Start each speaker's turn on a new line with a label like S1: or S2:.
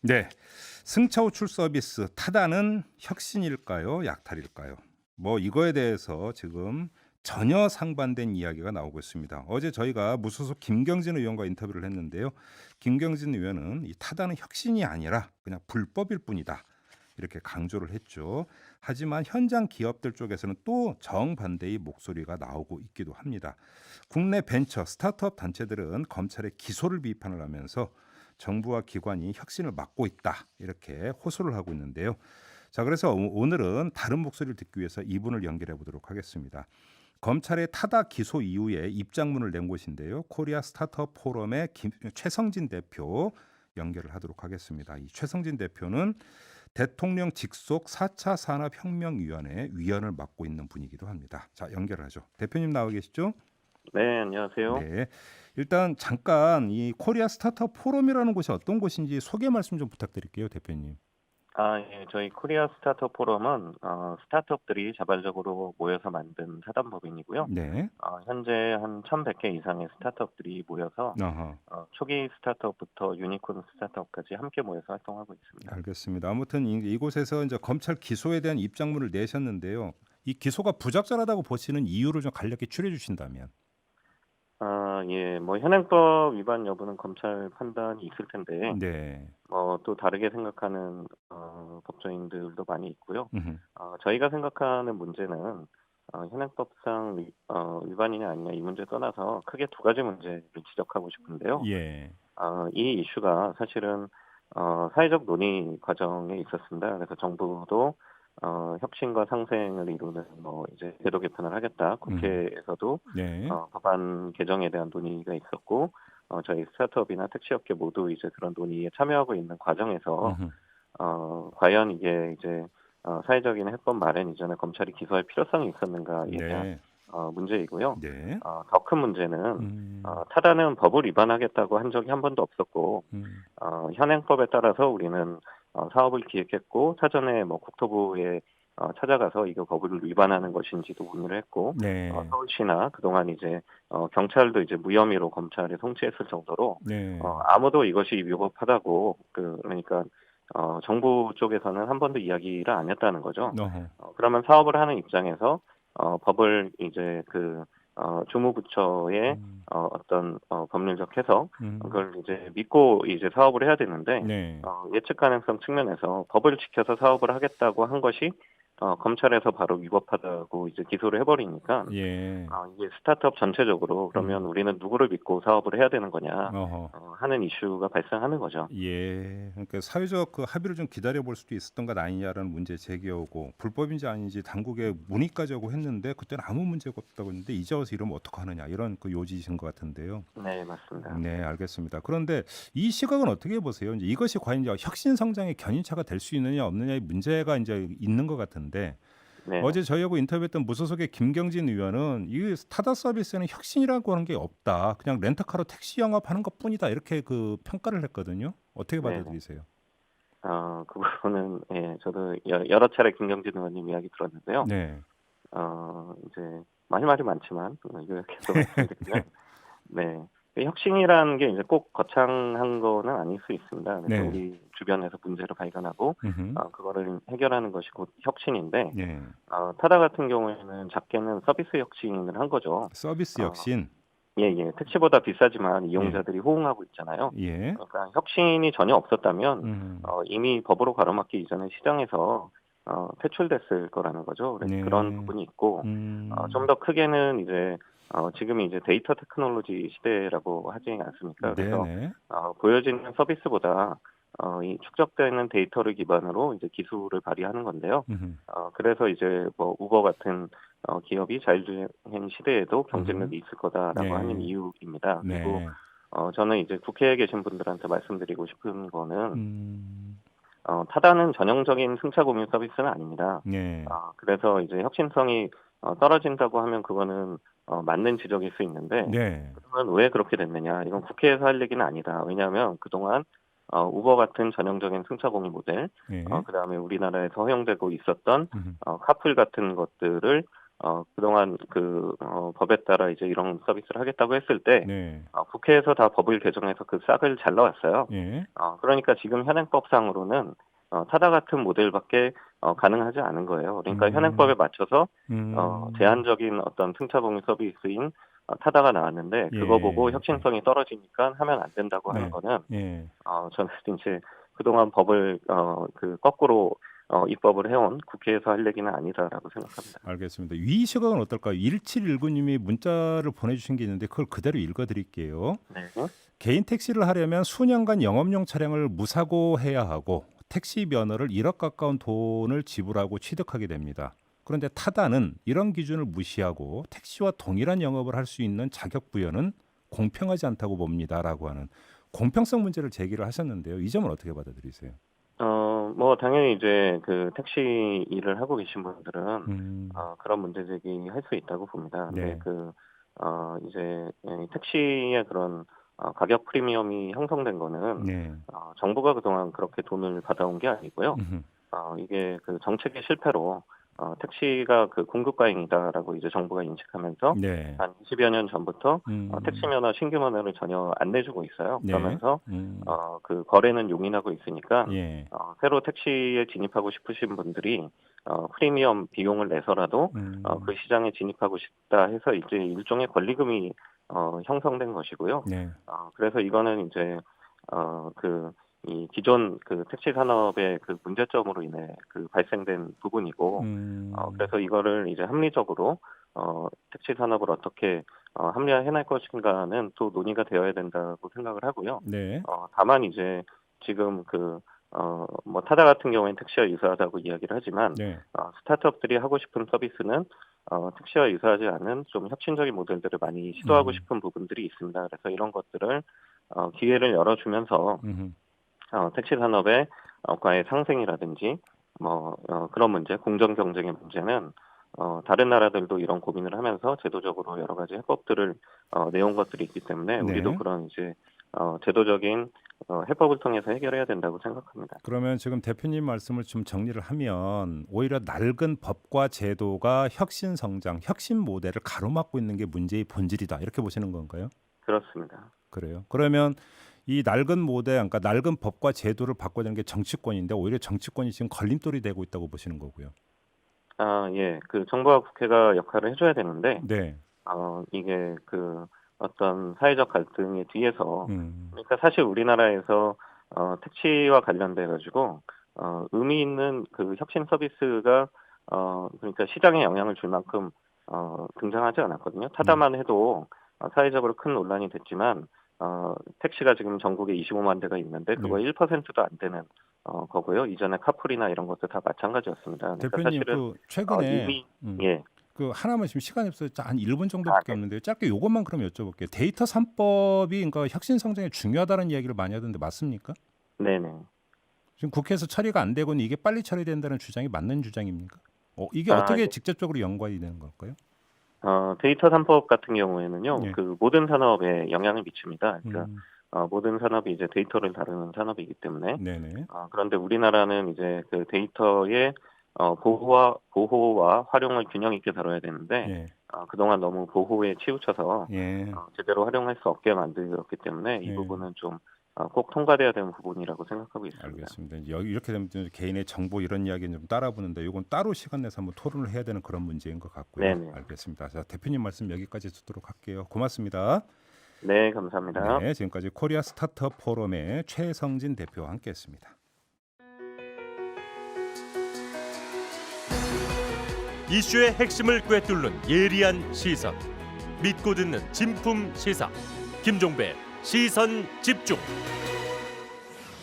S1: 네. 승차 호출 서비스 타다는 혁신일까요? 약탈일까요? 뭐 이거에 대해서 지금 전혀 상반된 이야기가 나오고 있습니다. 어제 저희가 무소속 김경진 의원과 인터뷰를 했는데요. 김경진 의원은 이 타다는 혁신이 아니라 그냥 불법일 뿐이다. 이렇게 강조를 했죠. 하지만 현장 기업들 쪽에서는 또 정반대의 목소리가 나오고 있기도 합니다. 국내 벤처 스타트업 단체들은 검찰의 기소를 비판을 하면서 정부와 기관이 혁신을 막고 있다 이렇게 호소를 하고 있는데요. 자, 그래서 오늘은 다른 목소리를 듣기 위해서 이분을 연결해 보도록 하겠습니다. 검찰의 타다 기소 이후에 입장문을 낸 곳인데요. 코리아 스타트업 포럼의 최성진 대표 연결을 하도록 하겠습니다. 이 최성진 대표는 대통령 직속 4차 산업혁명위원회 위원을 맡고 있는 분이기도 합니다. 자, 연결을 하죠. 대표님 나와 계시죠?
S2: 네, 안녕하세요.
S1: 네. 일단 잠깐 이 코리아 스타트업 포럼이라는 곳이 어떤 곳인지 소개 말씀 좀 부탁드릴게요, 대표님.
S2: 예, 저희 코리아 스타트업 포럼은 스타트업들이 자발적으로 모여서 만든 사단법인이고요.
S1: 네.
S2: 현재 한 1,100개 이상의 스타트업들이 모여서
S1: 아하.
S2: 초기 스타트업부터 유니콘 스타트업까지 함께 모여서 활동하고 있습니다.
S1: 알겠습니다. 아무튼 이곳에서 이제 검찰 기소에 대한 입장문을 내셨는데요. 이 기소가 부적절하다고 보시는 이유를 좀 간략히 추려 주신다면.
S2: 예, 뭐 현행법 위반 여부는 검찰 판단이 있을 텐데,
S1: 네.
S2: 또 다르게 생각하는 법조인들도 많이 있고요.
S1: 음흠.
S2: 저희가 생각하는 문제는 현행법상 위반이냐 아니냐 이 문제 떠나서 크게 두 가지 문제를 지적하고 싶은데요.
S1: 예.
S2: 이 이슈가 사실은 사회적 논의 과정에 있었습니다. 그래서 정부도 혁신과 상생을 이루는 이제 제도 개편을 하겠다.
S1: 음.
S2: 국회에서도
S1: 네.
S2: 법안 개정에 대한 논의가 있었고 저희 스타트업이나 택시업계 모두 이제 그런 논의에 참여하고 있는 과정에서
S1: 음흠.
S2: 과연 이게 이제 사회적인 해법 마련 이전에 검찰이 기소할 필요성이 있었는가에 대한
S1: 네.
S2: 문제이고요.
S1: 네.
S2: 더 큰 문제는
S1: 음.
S2: 타다는 법을 위반하겠다고 한 적이 한 번도 없었고
S1: 음.
S2: 현행법에 따라서 우리는 사업을 기획했고 사전에 국토부에 찾아가서 이거 법을 위반하는 것인지도 문의를 했고
S1: 네.
S2: 서울시나 그동안 이제 경찰도 이제 무혐의로 검찰에 송치했을 정도로
S1: 네.
S2: 아무도 이것이 위법하다고 그러니까 정부 쪽에서는 한 번도 이야기를 안 했다는 거죠.
S1: 어허.
S2: 그러면 사업을 하는 입장에서 법을 이제 주무부처의
S1: 음.
S2: 어떤 법률적 해석
S1: 음.
S2: 그걸 이제 믿고 이제 사업을 해야 되는데
S1: 네.
S2: 예측 가능성 측면에서 법을 지켜서 사업을 하겠다고 한 것이 검찰에서 바로 위법하다고 이제 기소를 해버리니까
S1: 예.
S2: 이게 스타트업 전체적으로 그러면
S1: 음.
S2: 우리는 누구를 믿고 사업을 해야 되는 거냐
S1: 어허.
S2: 하는 이슈가 발생하는 거죠.
S1: 예. 그러니까 사회적 그 합의를 좀 기다려 볼 수도 있었던 것 아니냐라는 문제 제기하고 불법인지 아닌지 당국에 문의까지 하고 했는데 그때는 아무 문제가 없다고 했는데 이제 와서 이러면 어떡하느냐 이런 그 요지이신 것 같은데요.
S2: 네, 맞습니다.
S1: 네, 알겠습니다. 그런데 이 시각은 어떻게 보세요? 이제 이것이 과연 이제 혁신 성장의 견인차가 될 수 있느냐 없느냐의 문제가 이제 있는 것 같은데
S2: 네.
S1: 어제 저희하고 인터뷰했던 무소속의 김경진 의원은 이 타다 서비스에는 혁신이라고 하는 게 없다. 그냥 렌터카로 택시 영업하는 것뿐이다. 이렇게 그 평가를 했거든요. 어떻게
S2: 네. 네.
S1: 받아들이세요?
S2: 그 부분은 예, 저도 여러 차례 김경진 의원님 이야기 들었는데요.
S1: 네.
S2: 이제 할 말이 많지만 요약해서 말씀드리면 네. 혁신이라는 게 이제 꼭 거창한 거는 아닐 수 있습니다. 그래서
S1: 네.
S2: 우리 주변에서 문제를 발견하고
S1: 음흠.
S2: 그거를 해결하는 것이 곧 혁신인데
S1: 네.
S2: 타다 같은 경우에는 작게는 서비스 혁신을 한 거죠.
S1: 서비스
S2: 어
S1: 혁신.
S2: 예예. 택시보다 비싸지만
S1: 예.
S2: 이용자들이 호응하고 있잖아요.
S1: 예.
S2: 그러니까 혁신이 전혀 없었다면
S1: 음.
S2: 이미 법으로 가로막기 이전에 시장에서 퇴출됐을 거라는 거죠. 그래서 그런
S1: 네.
S2: 부분이 있고 좀
S1: 음.
S2: 더 크게는 이제 지금이 이제 데이터 테크놀로지 시대라고 하지 않습니까? 그래서
S1: 네네.
S2: 보여지는 서비스보다 이 축적되는 데이터를 기반으로 이제 기술을 발휘하는 건데요.
S1: 음흠.
S2: 그래서 이제 우버 같은 기업이 자율주행 시대에도
S1: 음흠.
S2: 경쟁력이 있을 거다라고 하는
S1: 네.
S2: 이유입니다. 그리고
S1: 네.
S2: 저는 이제 국회에 계신 분들한테 말씀드리고 싶은 거는
S1: 음.
S2: 타다는 전형적인 승차 공유 서비스는 아닙니다.
S1: 네.
S2: 그래서 이제 혁신성이 떨어진다고 하면 그거는 맞는 지적일 수 있는데
S1: 네.
S2: 그러면 왜 그렇게 됐느냐? 이건 국회에서 할 얘기는 아니다. 왜냐하면 그동안 우버 같은 전형적인 승차 공유 모델,
S1: 예.
S2: 그다음에 우리나라에서 허용되고 있었던
S1: 음음.
S2: 카풀 같은 것들을 그동안 법에 따라 이제 이런 서비스를 하겠다고 했을 때
S1: 네.
S2: 국회에서 다 법을 개정해서 그 싹을 잘라왔어요.
S1: 예.
S2: 그러니까 지금 현행법상으로는 타다 같은 모델밖에 가능하지 않은 거예요. 그러니까 현행법에 맞춰서 제한적인 어떤 승차봉유 서비스인 타다가 나왔는데 그거
S1: 예.
S2: 보고 혁신성이 떨어지니까 하면 안 된다고 하는
S1: 네.
S2: 거는
S1: 예.
S2: 저는 이제 그동안 법을 거꾸로 입법을 해온 국회에서 할 얘기는 아니다라고 생각합니다.
S1: 알겠습니다. 이 시각은 어떨까요? 1719님이 문자를 보내주신 게 있는데 그걸 그대로 읽어드릴게요.
S2: 네.
S1: 개인 택시를 하려면 수년간 영업용 차량을 무사고해야 하고 택시 면허를 1억 가까운 돈을 지불하고 취득하게 됩니다. 그런데 타다는 이런 기준을 무시하고 택시와 동일한 영업을 할 수 있는 자격 부여는 공평하지 않다고 봅니다라고 하는 공평성 문제를 제기를 하셨는데요. 이 점은 어떻게 받아들이세요?
S2: 뭐 당연히 이제 그 택시 일을 하고 계신 분들은 그런 문제 제기할 수 있다고 봅니다.
S1: 네.
S2: 근데 이제 택시의 그런 가격 프리미엄이 형성된 거는
S1: 네.
S2: 정부가 그동안 그렇게 돈을 받아온 게 아니고요. 이게 그 정책의 실패로 택시가 그 공급과잉이다라고 이제 정부가 인식하면서
S1: 네.
S2: 한 20여 년 전부터 택시 면허 신규 면허를 전혀 안 내주고 있어요.
S1: 네.
S2: 그러면서 그 거래는 용인하고 있으니까
S1: 예.
S2: 새로 택시에 진입하고 싶으신 분들이 프리미엄 비용을 내서라도 그 시장에 진입하고 싶다 해서 이제 일종의 권리금이 형성된 것이고요.
S1: 네.
S2: 그래서 이거는 이제 이 기존 그 택시 산업의 그 문제점으로 인해 그 발생된 부분이고, 그래서 이거를 이제 합리적으로 택시 산업을 어떻게 합리화해낼 것인가는 또 논의가 되어야 된다고 생각을 하고요.
S1: 네.
S2: 다만 이제 지금 뭐 타다 같은 경우에는 택시와 유사하다고 이야기를 하지만
S1: 네.
S2: 스타트업들이 하고 싶은 서비스는 택시와 유사하지 않은 좀 혁신적인 모델들을 많이 시도하고 싶은 부분들이 있습니다. 그래서 이런 것들을 기회를 열어주면서 택시 산업의 과의 상생이라든지 그런 문제, 공정 경쟁의 문제는 다른 나라들도 이런 고민을 하면서 제도적으로 여러 가지 해법들을 내온 것들이 있기 때문에
S1: 네.
S2: 우리도 그런 이제 제도적인 해법을 통해서 해결해야 된다고 생각합니다.
S1: 그러면 지금 대표님 말씀을 좀 정리를 하면 오히려 낡은 법과 제도가 혁신 성장, 혁신 모델을 가로막고 있는 게 문제의 본질이다. 이렇게 보시는 건가요?
S2: 그렇습니다.
S1: 그래요. 그러면 이 낡은 모델, 그러니까 낡은 법과 제도를 바꿔야 되는 게 정치권인데 오히려 정치권이 지금 걸림돌이 되고 있다고 보시는 거고요.
S2: 예. 그 정부와 국회가 역할을 해줘야 되는데,
S1: 네.
S2: 이게 어떤 사회적 갈등의 뒤에서,
S1: 음.
S2: 그러니까 사실 우리나라에서 택시와 관련돼 가지고 의미 있는 그 혁신 서비스가 그러니까 시장에 영향을 줄 만큼 등장하지 않았거든요. 타다만 해도 사회적으로 큰 논란이 됐지만 택시가 지금 전국에 25만 대가 있는데 그거 1%도 안 되는 거고요. 이전에 카풀이나 이런 것도 다 마찬가지였습니다. 그러니까
S1: 대표님
S2: 사실은
S1: 그 최근에
S2: 이미 예.
S1: 그 하나만 지금 시간이 없어서 한 1분 정도밖에 없는데 짧게 요것만 그럼 여쭤볼게요. 데이터 3법이 그러니까 혁신 성장에 중요하다는 이야기를 많이 하던데 맞습니까?
S2: 네네.
S1: 지금 국회에서 처리가 안 되고는 이게 빨리 처리된다는 주장이 맞는 주장입니까? 이게 어떻게
S2: 예.
S1: 직접적으로 연관이 되는 걸까요?
S2: 데이터 3법 같은 경우에는요.
S1: 예.
S2: 그 모든 산업에 영향을 미칩니다. 그러니까 모든 산업이 이제 데이터를 다루는 산업이기 때문에
S1: 네네.
S2: 그런데 우리나라는 이제 그 데이터의 보호와 활용을 균형 있게 다뤄야 되는데
S1: 예.
S2: 그동안 너무 보호에 치우쳐서
S1: 예.
S2: 제대로 활용할 수 없게 만들었기 때문에 이
S1: 예.
S2: 부분은 좀 꼭 통과돼야 되는 부분이라고 생각하고 있습니다.
S1: 알겠습니다. 여기 이렇게 되면 개인의 정보 이런 이야기는 좀 따라붙는데 이건 따로 시간 내서 한번 토론을 해야 되는 그런 문제인 것 같고요.
S2: 네네.
S1: 알겠습니다. 자, 대표님 말씀 여기까지 듣도록 할게요. 고맙습니다.
S2: 네, 감사합니다.
S1: 네, 지금까지 코리아 스타트업 포럼의 최성진 대표와 함께했습니다.
S3: 이슈의 핵심을 꿰뚫는 예리한 시선, 믿고 듣는 진품 시사 김종배 시선 집중.